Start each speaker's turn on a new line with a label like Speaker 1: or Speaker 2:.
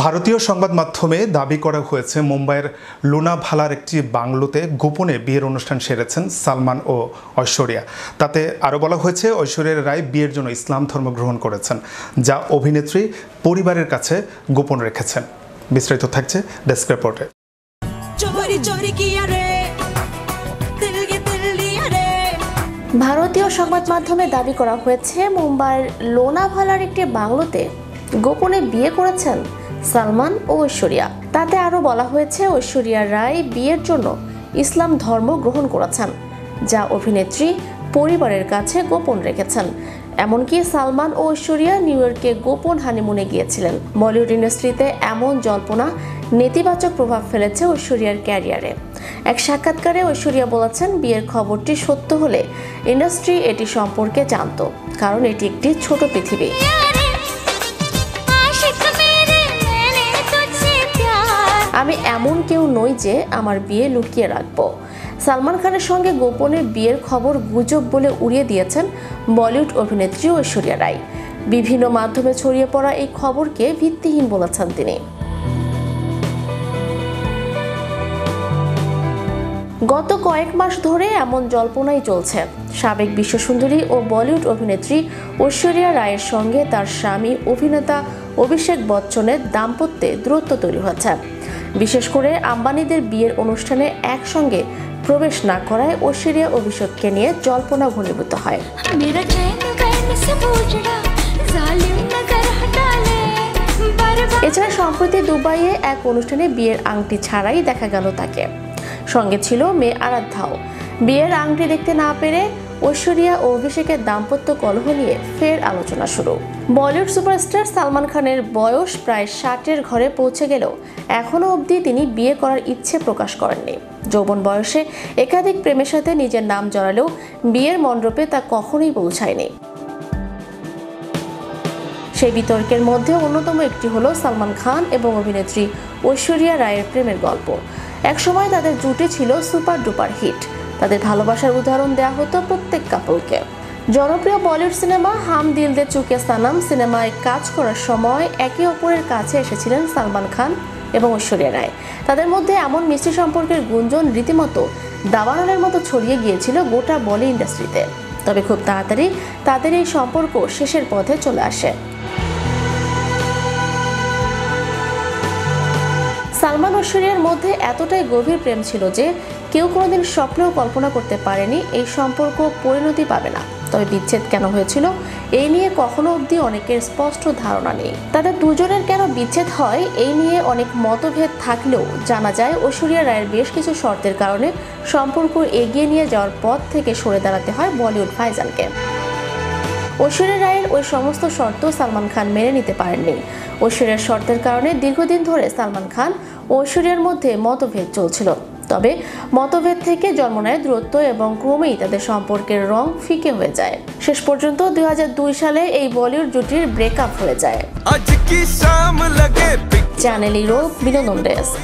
Speaker 1: ভারতীয় সংবাদ মাধ্যমে দাবি করা হয়েছে মুম্বাইয়ের লোনাভালার একটি বাংলোতে গোপনে বিয়ের অনুষ্ঠান সেরেছেন সালমান ও ঐশ্বরিয়া। তাতে আরও বলা হয়েছে ঐশ্বরিয়া রায় বিয়ের জন্য ইসলাম ধর্ম গ্রহণ করেছেন, যা অভিনেত্রী পরিবারের কাছে গোপন রেখেছেন। বিস্তারিত থাকছে ডেস্ক রিপোর্টে।
Speaker 2: ভারতীয় সংবাদ মাধ্যমে দাবি করা হয়েছে মুম্বাইয়ের লোনাভালার একটি বাংলোতে গোপনে বিয়ে করেছেন সালমান ও ঐশ্বরিয়া। তাতে আরও বলা হয়েছে ঐশ্বরিয়া রায় বিয়ের জন্য ইসলাম ধর্ম গ্রহণ করেছেন, যা অভিনেত্রী পরিবারের কাছে গোপন রেখেছেন। এমনকি সালমান ও ঐশ্বরিয়া নিউ ইয়র্কে গোপন হানিমুনে গিয়েছিলেন। বলিউড ইন্ডাস্ট্রিতে এমন জল্পনা নেতিবাচক প্রভাব ফেলেছে ঐশ্বরিয়ার ক্যারিয়ারে। এক সাক্ষাৎকারে ঐশ্বরিয়া বলেছেন, বিয়ের খবরটি সত্য হলে ইন্ডাস্ট্রি এটি সম্পর্কে জানত, কারণ এটি একটি ছোট পৃথিবী। আমি এমন কেউ নই যে আমার বিয়ে লুকিয়ে রাখবো। সালমান খানের সঙ্গে গোপনে বিয়ের খবর গুজব বলে উড়িয়ে দিয়েছেন বলিউড অভিনেত্রী ঐশ্বরিয়া রায়। বিভিন্ন মাধ্যমে ছড়িয়ে পড়া এই খবরকে ভিত্তিহীন বলেছেন তিনি। গত কয়েক মাস ধরে এমন জল্পনাই চলছে। সাবেক বিশ্বসুন্দরী ও বলিউড অভিনেত্রী ঐশ্বরিয়া রায়ের সঙ্গে তার স্বামী অভিনেতা অভিষেক বচ্চনের দাম্পত্যে দূরত্ব তৈরি হয়েছে। বিশেষ করে আম্বানিদের বিয়ের অনুষ্ঠানে একসঙ্গে প্রবেশ না করায় ঐশ্বরিয়া অভিষেককে নিয়ে জল্পনা ঘনীভূত হয়। এছাড়া সম্প্রতি দুবাইয়ে এক অনুষ্ঠানে বিয়ের আংটি ছাড়াই দেখা গেল তাকে। সঙ্গে ছিল মেয়ে আরাধ্যাও। বিয়ের আংটি দেখতে না পেরে ঐশ্বরিয়া ও অভিষেকের দাম্পত্য কলহ নিয়ে ফের আলোচনা শুরু। বলিউড সুপারস্টার সালমান খানের বয়স প্রায় 60-এর ঘরে পৌঁছে গেলেও এখনও অবধি তিনি বিয়ে করার ইচ্ছে প্রকাশ করেননি। যৌবন বয়সে একাধিক প্রেমের সাথে নিজের নাম জড়ালেও বিয়ের মণ্ডপে তা কখনোই পৌঁছায়নি। সেই বিতর্কের মধ্যে অন্যতম একটি হলো সালমান খান এবং অভিনেত্রী ঐশ্বরিয়া রায়ের প্রেমের গল্প। একসময় তাদের জুটি ছিল সুপার ডুপার হিট। তাদের ভালোবাসার উদাহরণ দেওয়া হতো প্রত্যেক কাপলকে। জনপ্রিয় বলিউড সিনেমা হাম দিল দে চুকে সানাম সিনেমায় কাজ করার সময় একে অপরের কাছে এসেছিলেন সালমান খান এবং ঐশ্বরিয়া রায়। তাদের মধ্যে এমন মিষ্টি সম্পর্কের গুঞ্জন রীতিমতো দাবানলের মতো ছড়িয়ে গিয়েছিল গোটা বলি ইন্ডাস্ট্রিতে। তবে খুব তাড়াতাড়ি তাদের এই সম্পর্ক শেষের পথে চলে আসে। সালমান ঐশ্বরিয়ার মধ্যে এতটাই গভীর প্রেম ছিল যে কেউ কোনোদিন স্বপ্নেও কল্পনা করতে পারেনি এই সম্পর্ক পরিণতি পাবে না। তবে বিচ্ছেদ কেন হয়েছিল এই নিয়ে কখনো অবধি অনেকের স্পষ্ট ধারণা নেই। তাদের দুজনের কেন বিচ্ছেদ হয় এই নিয়ে অনেক মতভেদ থাকলেও জানা যায় ঐশ্বরিয়া রায়ের বেশ কিছু শর্তের কারণে সম্পর্ক এগিয়ে নিয়ে যাওয়ার পথ থেকে সরে দাঁড়াতে হয় বলিউড ভাইজানকে। ঐশ্বরিয়া রায়ের ওই সমস্ত শর্ত সালমান খান মেনে নিতে পারেননি। ঐশ্বরিয়ার শর্তের কারণে দীর্ঘদিন ধরে সালমান খান ও ঐশ্বরিয়ার মধ্যে মতভেদ চলছিল। তবে মতভেদ থেকে জন্ম নেয় দূরত্ব এবং ক্রমেই তাদের সম্পর্কের রং ফিকে হয়ে যায়। শেষ পর্যন্ত 2002 সালে এই বলিউড জুটির ব্রেকআপ হয়ে যায়। চ্যানেল ইউরোপ বিনোদন ডেস্ক।